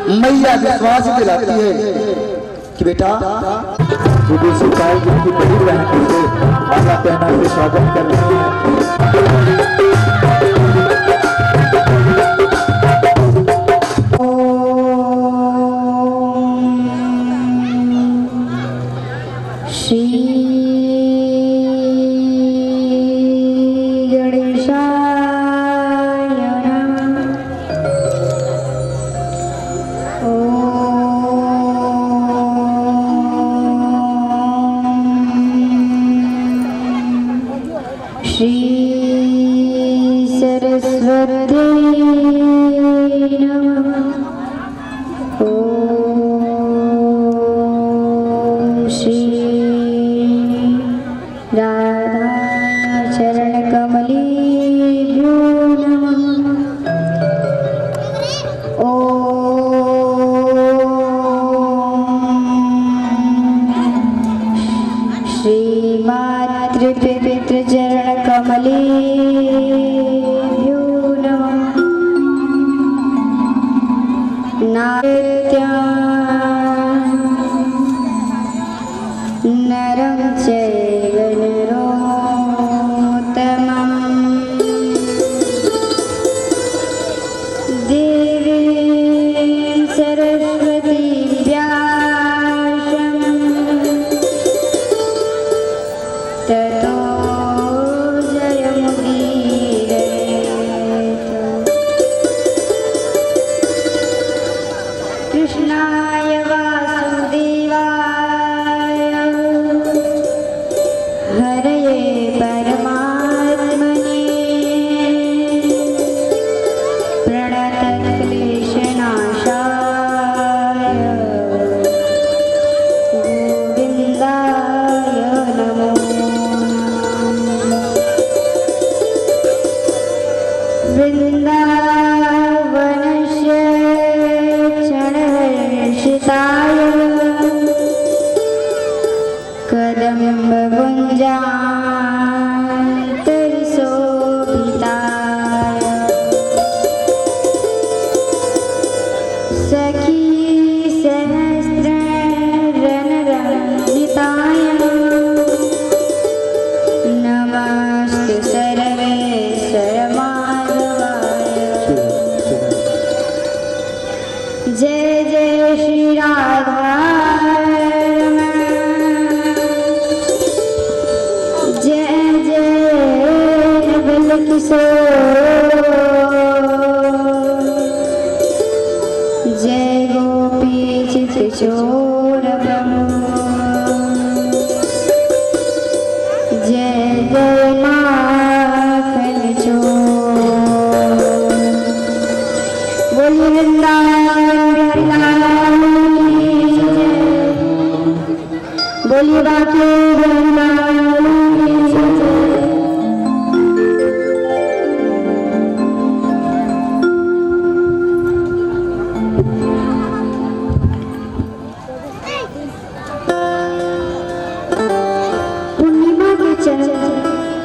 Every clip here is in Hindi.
मैया विश्वास दिलाती है कि बेटा विदेशी काल की बड़ी बहन से माला पहना के स्वागत कर रही है।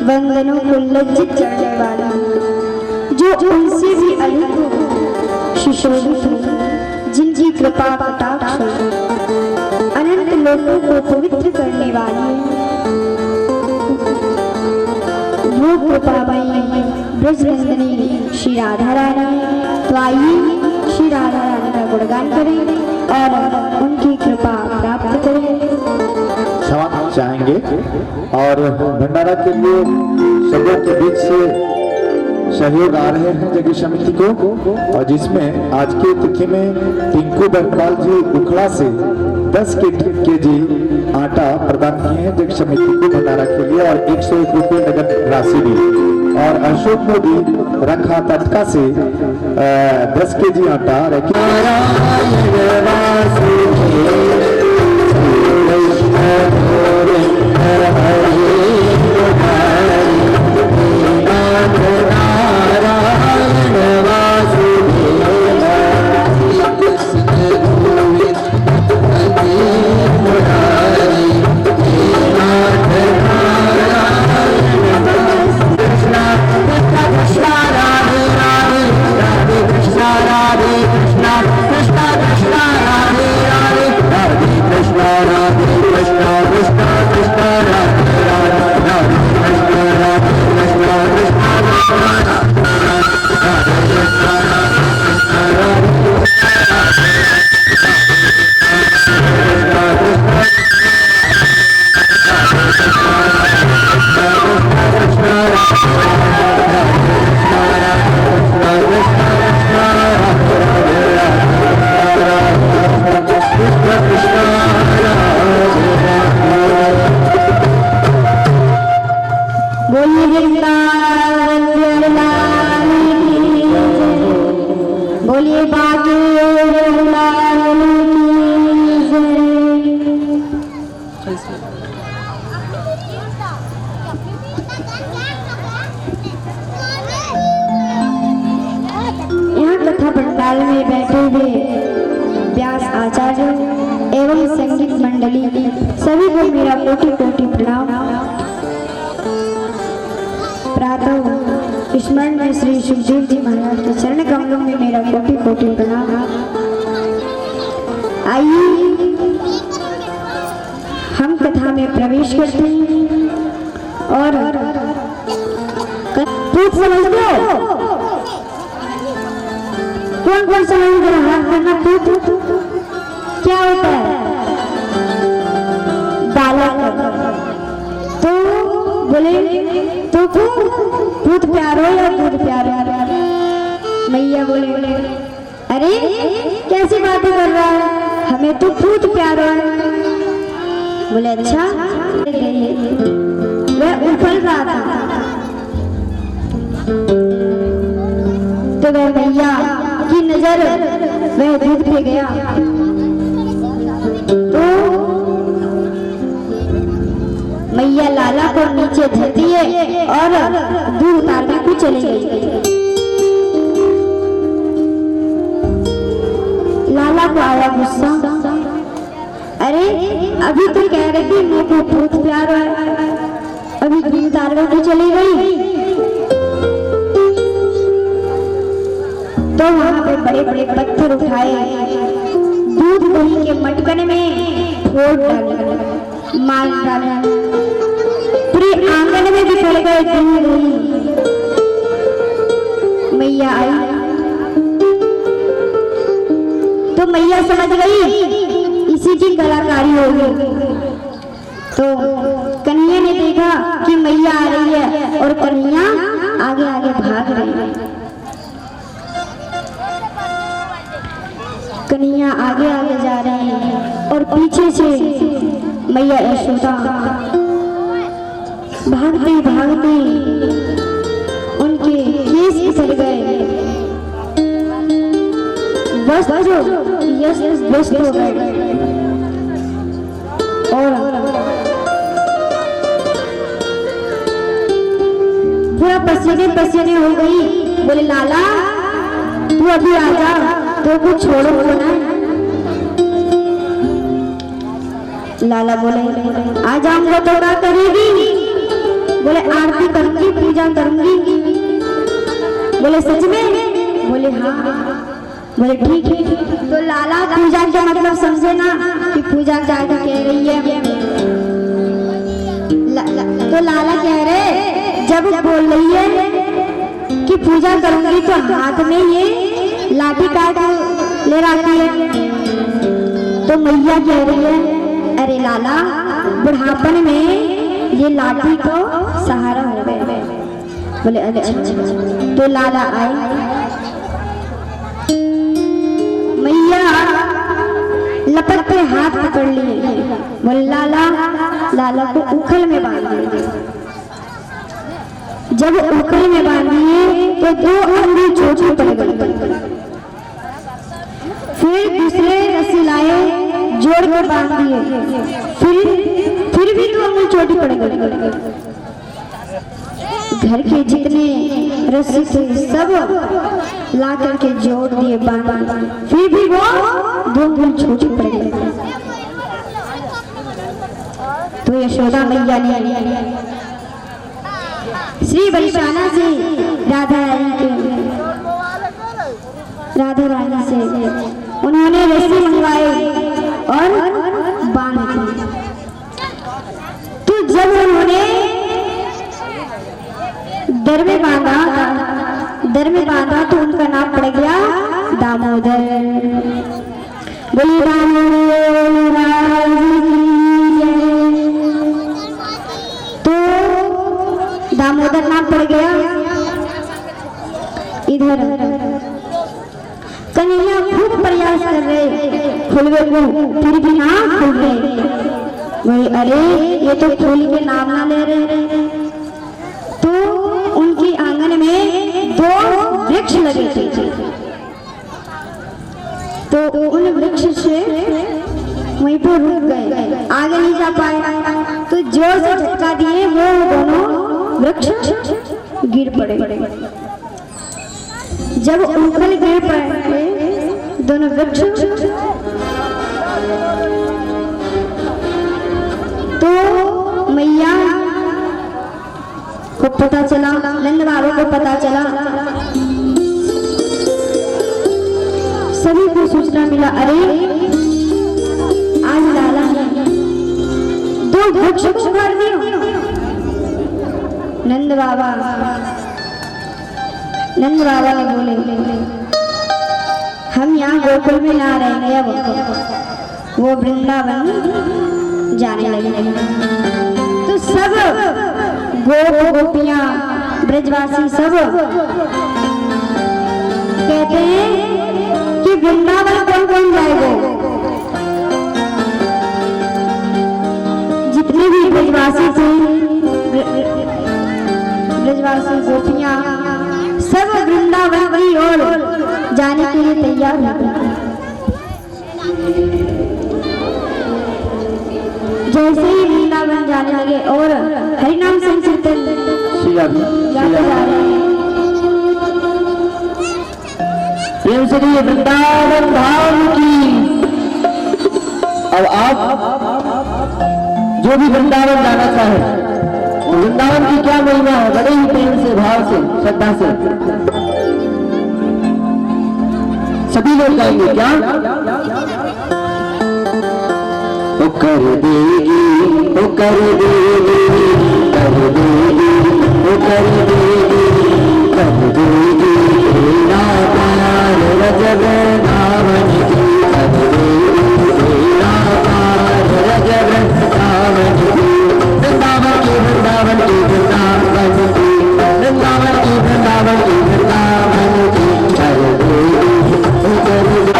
वंदनों को लज्जित करने वाला जो उनसे भी अधिक हो, सुशोभित हो, जिनकी कृपा कटाक्ष अनंत लोगों को पवित्र करने वाली वो कृपामयी ब्रजनंदिनी श्री राधा रानी। तो आइए श्री राधा रानी का गुणगान करें और उनकी कृपा प्राप्त करें। क्षमा चाहेंगे और भंडारा के लिए सबों के बीच से सहयोग आ रहे हैं जगह समिति को, और जिसमें आज की तिथि में टिंकू बरपाल जी उखड़ा से 10 केजी आटा प्रदान किए हैं जगह समिति को भंडारा के लिए, और 101 रुपये नगद राशि दी। और अशोक मोदी रखा तटका से 10 केजी आटा Krishna आचार्य एवं संगीत मंडली सभी को मेरा कोटि कोटि प्रणाम। प्रातः स्मरण में श्री सुखदेव जी महाराज के चरण कमलों में मेरा कोटि कोटि प्रणाम। आइए हम कथा में प्रवेश करते हैं और पूछ समझ लो कौन कौन समझ रहा करना पूछ क्या होता है बालक तो बोले तो पूत प्यारो या दूध प्यारो। मैया बोले अरे कैसी बातें कर रहा है हमें तो पूत प्यारो है। बोले अच्छा वह उफल रहा था तो वह मैया की नजर वह दूध पे गया तो मैया लाला को नीचे धरती है और दूध उतारने को चली गई। लाला को आया गुस्सा, अरे अभी तो कह रही थी मेरे को बहुत प्यार है, अभी दूध उतारने को चली गई। तो वहां पे बड़े बड़े पत्थर उठाए, दूध दही के मटकन में फोड़ डाला, मार डाला, पूरे आंगन में भी पड़ गए दूध दही। मैया आई तो मैया समझ गई इसी की कलाकारी होगी। तो कन्हैया ने देखा कि मैया आ रही है और कन्हैया आगे आगे भाग रही है। कन्हैया आगे आगे जा रही है और पीछे से मैया यशोदा भागते भागते उनके केस फिसल गए, व्यस्त हो गए और पूरा पसीने पसीने हो गई। बोले लाला तू अभी आ जा, तो कुछ छोड़ो ना। लाला बोले आ जाऊंगा तो क्या करेगी? बोले आरती करूंगी, पूजा करूंगी। बोले सच में? बोले हाँ। बोले ठीक है। तो लाला पूजा का मतलब समझे ना कि पूजा क्या कह रही है। तो लाला कह रहे जब बोल रही है कि पूजा करूंगी तो हाथ में ये लाठी काट ले रखी है। तो मैया कह रही है अरे लाला बुढ़ापन में ये लाठी तो सहारा हो गए। बोले अच्छा। तो लाला आए, मैया लपट पे हाथ पकड़ लिए। बोले लाला को उखल में बांध दिए। जब उखल में बांधिए तो दो अंगुली छोटी पड़ गई। फिर दूसरे रस्सी लाए, जोड़ के बांध दिए। फिर भी दो अंगुली छोटी पड़ गई। घर के जितने रस्सी थे सब ला करके जोड़ दिए, बांध, फिर भी वो दो अंगुली छोटी पड़ गई। तो यशोदा मैया ने श्री बलिशाना से राधा रानी से उन्होंने रस्सी मंगवाई और बांध दी। तो जब उन्होंने दर में बांधा तो उनका नाम पड़ गया दामोदर। बोली तो दामोदर नाम पड़ गया। इधर कन्हैया खूब प्रयास कर रहे खुलवे को, फिर भी ना खुल रहे। बोले अरे ये तो फूल के नाम ना ले रहे। तो उनकी आंगन में दो वृक्ष लगे थे, तो उन वृक्ष से वहीं पर रुक गए, आगे नहीं जा पाए। तो जोर से झटका दिए, वो दोनों वृक्ष गिर पड़े। जब उखल गिर पड़े दोनों वृक्ष तो मैया को पता चला, नंद बाबा को पता चला, सभी को सूचना मिला, अरे आज लाला ने 2 वृक्ष को मार दिया। नंद बाबा ने बोले, हम यहाँ गोकुल में ना रहेंगे, अब वो वृंदावन जाने लगे। तो सब गोपियां ब्रजवासी सब कहते हैं कि वृंदावन कौन कौन जाएगा। जितने भी ब्रजवासी थे, ब्रजवासी गोपियां सब वृंदावन की ओर जाने के लिए तैयार हो गए। जैसे ही वृंदावन जाने लगे और हरिनाम संकीर्तन गाते जा रहे हैं। प्रेम से कहिए वृंदावन धाम की। अब आप जो भी वृंदावन जाना चाहे, वृंदावन की क्या महिमा है, बड़े ही प्रेम से, भाव से, श्रद्धा से सभी लोग जाएंगे। क्या वो कर देगी, वो कर देगी, कर देगी, वो कर देगी, कर देगी तेरा प्यार रजब दामन की, कर देगी तेरा प्यार रजब दामन की। वृंदावन की, वृंदावन की, वृंदावन की, वृंदावन की, वृंदावन की, वृंदावन की, कर देगी, वो कर देगी।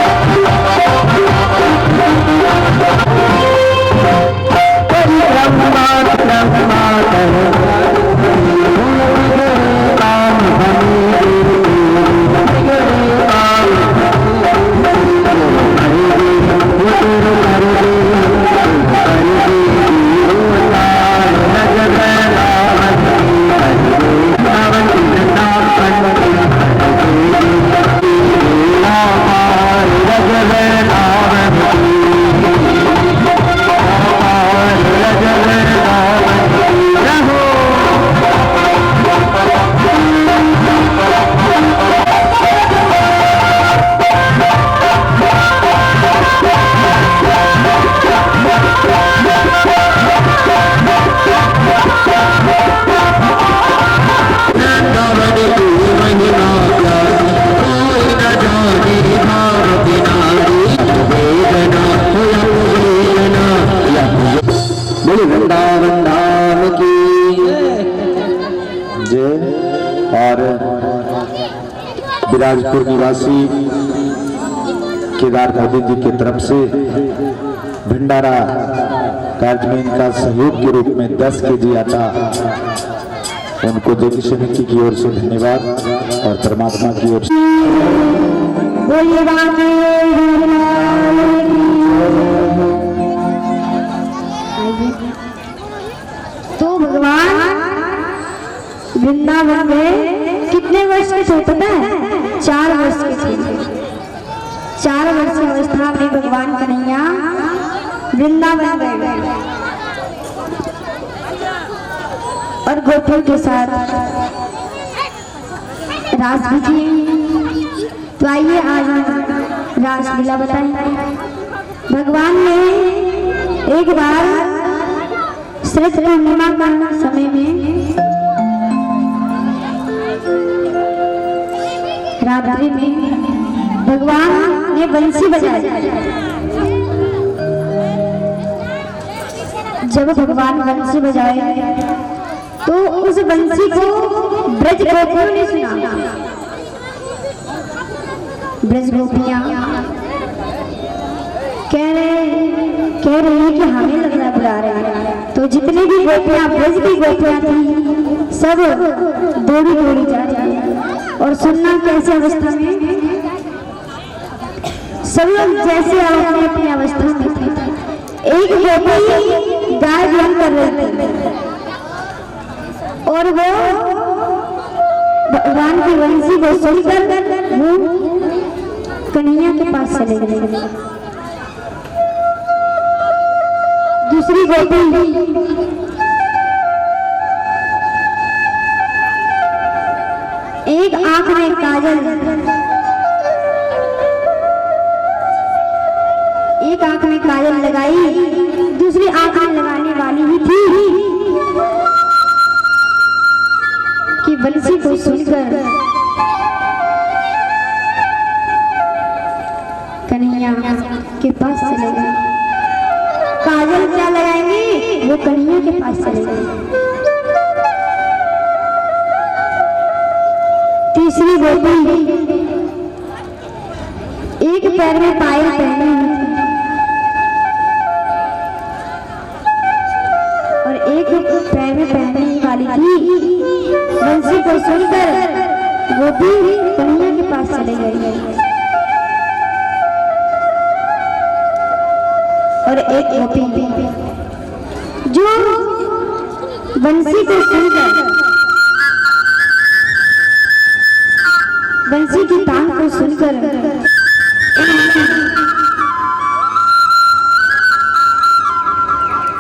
वृंदावन धाम की जय। और बिराजपुर निवासी केदार मोदी जी की तरफ से भंडारा कार्य में इनका सहयोग के रूप में 10 केजी आटा, उनको देवी समिति की ओर से धन्यवाद और परमात्मा की ओर से। तो भगवान वृंदावन में कितने वर्ष के थे पता है? 4 वर्ष के थे। 4 वर्ष की अवस्था में भगवान कन्हैया वृंदावन गए और गोपियों के साथ रास भी किए। तो आइए आज रासलीला बताएंगे। भगवान ने एक बार शरद पूर्णिमा का समय में रात्रि में भगवान ने बंसी बजाई। जब भगवान बंसी बजाए तो उस बंसी को ब्रज गोपियों ने सुना। ब्रज गोपियां कह रही है कि हमें लग रहा बुला रहे हैं। तो जितनी भी गोपियां, ब्रज की गोपियां थी, सब दौड़ी दौड़ी जा रही है। और सुनना कैसे अवस्था में, सब लोग जैसे अपनी अपनी अवस्था में थे। एक गोपी गाय ध्यान कर रही थी और वो भगवान की बंसी को सुनकर वो कन्हैया के पास चले गए। दूसरी गोपी एक आंख में काजल, एक आंख में काजल लगाई, दूसरी आंख में लगाने वाली ही थी कि बंसी को सुनकर कन्हैया के पास चले गए। काजल क्या लगाएंगी, वो कन्हैया के पास चले गए। तीसरी गोपी एक पैर में पायल पहनी हुई थी और एक पैर में पहनने वाली थी। बंसी को सुनकर गोपी कन्हैया के पास चले गई और एक गोपी जो बंसी को सुनकर बंसी की तान को सुनकर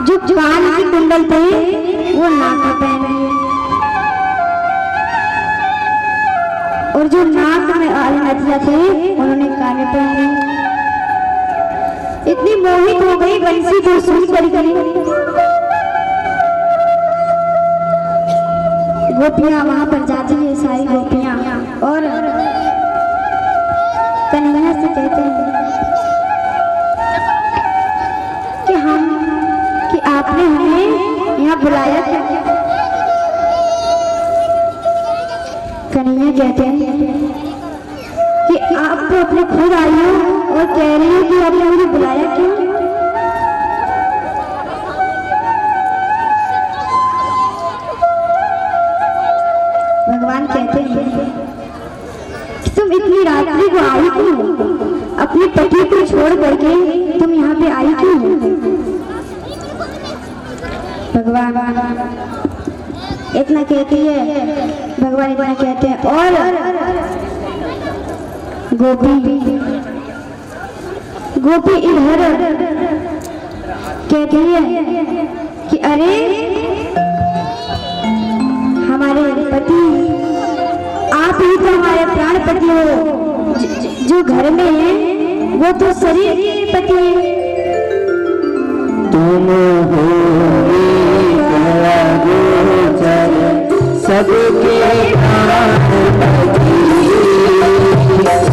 जो कान की कुंडल थे वो नाक में पहन लिए और जो नाक में वाले नथिया थे उन्होंने कान में पहन लिए। इतनी मोहित हो गई बंसी को सुनकर गोपियां वहां पर जाती है, सारी गोपियां, और कन्हैया से कहते हैं कि आपने हमें यहाँ बुलाया था। कन्हैया कहते हैं कि आप तो अपने खुद आई हो और कह रही हो कि आपने मुझे बुलाया क्यों। भगवान कहते हैं कि तुम इतनी रात्रि को आई क्यों, अपने पति को छोड़ करके तुम यहाँ पे आई क्यों। भगवान इतना कहती है, भगवान इतना कहते हैं और गोपी इधर कहती है कि अरे हमारे पति, आप ही तो हमारे प्राण पति हो, जो घर में है वो तो शरीर के पति है। तुम हो सबके प्राण पति,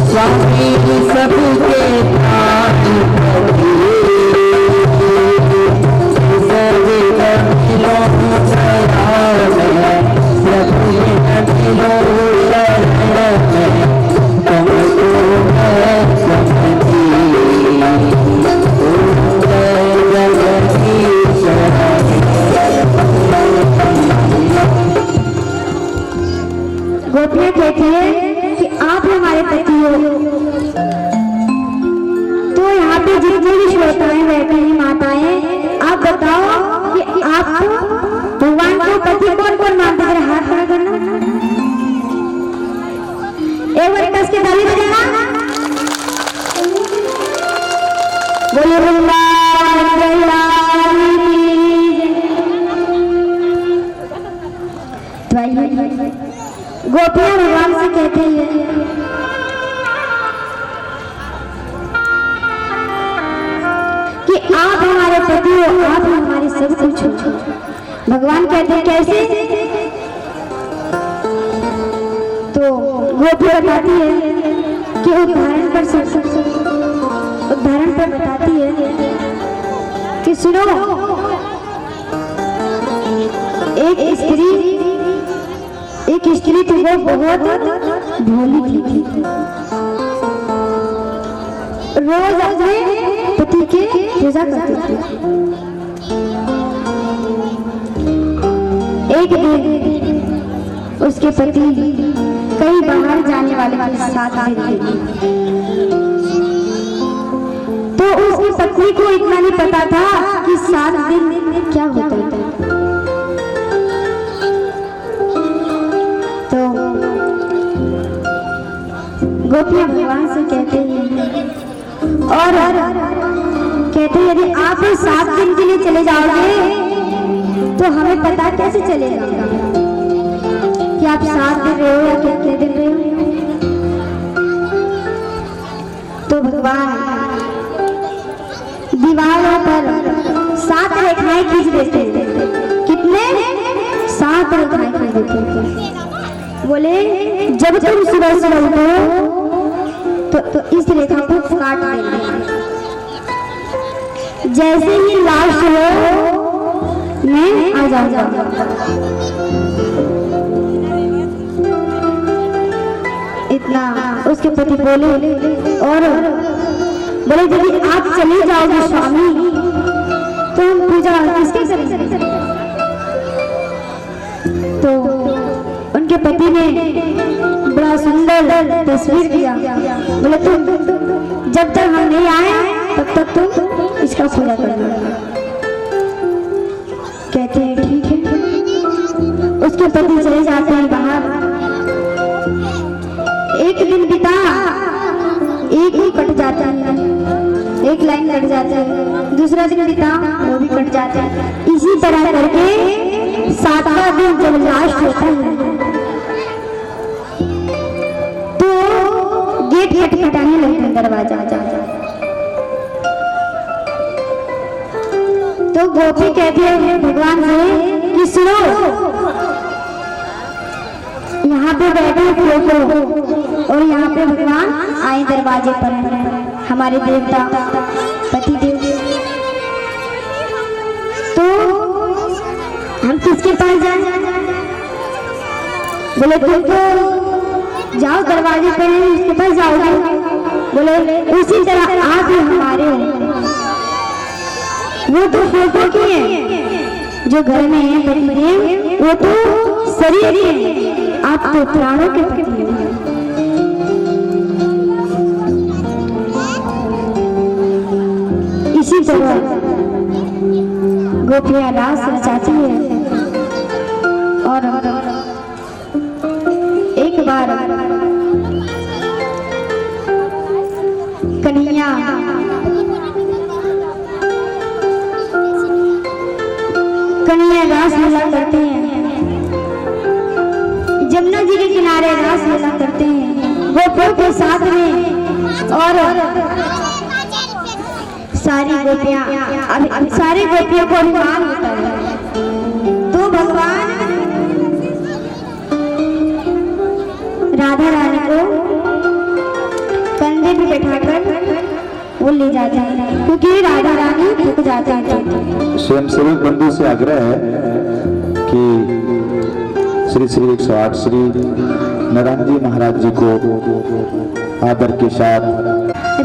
स्वामी सबके प्राण पति, गोपियां कहती है कि आप हमारे पति हो, तो यहाँ पे जितनी भी श्रोताएं बैठी हैं, माताएं, आप बताओ कि आप भगवान को पति कौन कौन मानते हैं। हाथ खड़ा करना, एक बार कस के ताली बजाना, बोलिए गोपियां भगवान से कहते हैं कि आप हमारे पति हो, आप हमारे सब कुछ हो। भगवान कहते हैं कैसे, तो गोपी बताती है कि उदाहरण पर बताती है कि सुनो, एक स्त्री थी, वो बहुत भोली थी, रोज अपने पति के पूजा करती थी। एक दिन उसके पति कहीं बाहर जाने वाले के साथ थे, तो उसकी पत्नी को इतना नहीं पता था कि 7 दिन क्या होता है। तो गोपियां भगवान से कहते हैं और कहते यदि आप 7 दिन के लिए चले जाओगे तो हमें पता कैसे चलेगा कि आप 7 दिन रहे हो या कितने दिन रहे हो। तो भगवान दीवारों पर 7 रेखाएं खींच देते थे। कितने? 7 रेखाएं खींच देते थे। बोले जब तुम सुबह सुबह उठो तो इस रेखा को काट देना, जैसे ही लास्ट हो मैं आ जाऊंगा। इतना उसके पति बोले और बोले यदि आप चले जाओगे स्वामी तो हम पूजा किसके करेंगे। तो उनके पति ने बड़ा सुंदर तस्वीर दिया। बोले तुम जब तक हम नहीं आए तब तक तुम इसका पूजा करना। कहते हैं ठीक है। उसके पति चले जाते हैं बाहर। एक दिन बीता, एक ही कट जाता है, एक लाइन कट जाता है। दूसरा दिन बीता, वो भी कट जाता है। इसी तरह करके 7वां दिन जब लास्ट होता है तो गेट खटखटाने लगते हैं, दरवाजा तो गोपी कहती है भगवान से कि सुनो, यहाँ पे बैठे फोटो और यहाँ पे भगवान आए दरवाजे पर हमारे देवता पति देव। तो हम किसके पास जाए? बोले तुम तो जाओ दरवाजे पर, उसके पास जाओगे। बोले उसी तरह आप ही हमारे हो। वो तो फोटो की है जो घर में है पति देव, वो तो शरीर है, आप तो प्राणों के पति हैं। इसी तरह गोपियां रास रचाती है। और एक बार कन्हैया रास लीला करते हैं, जमुना जी के किनारे रास लीला करते हैं गोपियों के साथ में। और सारी गोपियों को अभिमान होता है। तो भगवान राधा रानी को कंधे पे बैठाकर वो ले जाते हैं, क्योंकि राधा रानी थक जाती है। स्वयंसेवक बंधु से आग्रह है कि श्री श्री 108 श्री नारायण जी महाराज जी को आदर के साथ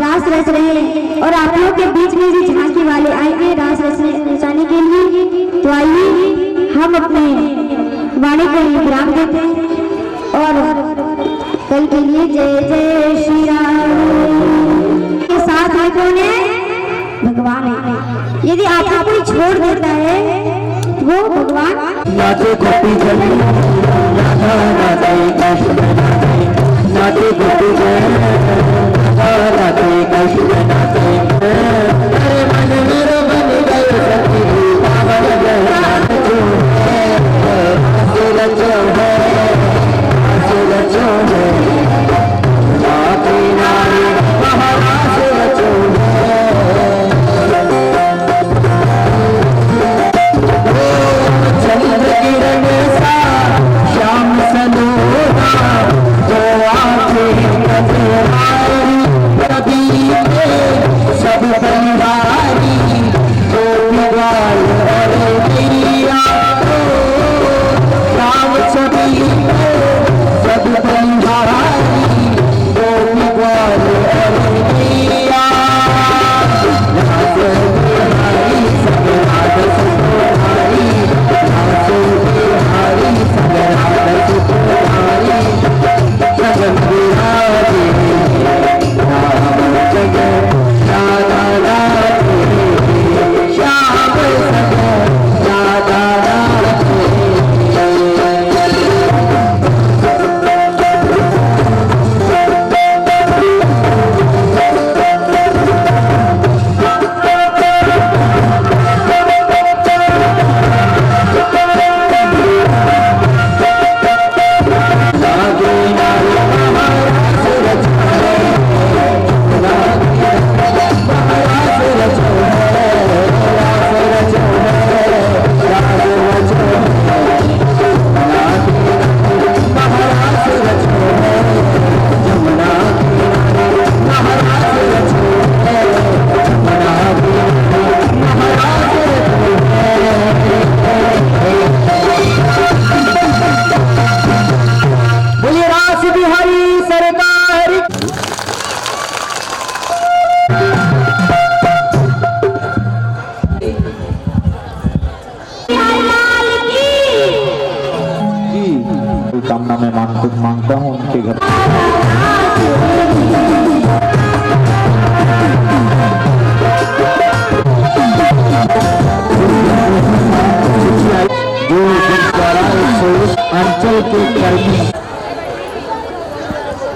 रास रच रहे हैं। और आप लोग के बीच में भी झांकी वाले आएंगे रास रचाने के लिए। तो आइए हम अपने वाणी को विराम देते हैं और कल के लिए जय जय श्री राम के साथ में कौन है? भगवान है। यदि आपको कोई छोड़ देता है वो भगवान नाचे गोपी जन राधा राधे कृष्ण राधे, नाचे गोपी जन राधा राधे कृष्ण राधे। अरे मन मेरो बन गए सखी पावन जगन्नाथ जो है, रचो है रचो है, नारी नारी महाराज रचो है। चंद्र किरण सा श्याम सलोना जो आंखें कभी सब मांगता हूँ उनके घर। जो अंचल के कर्मी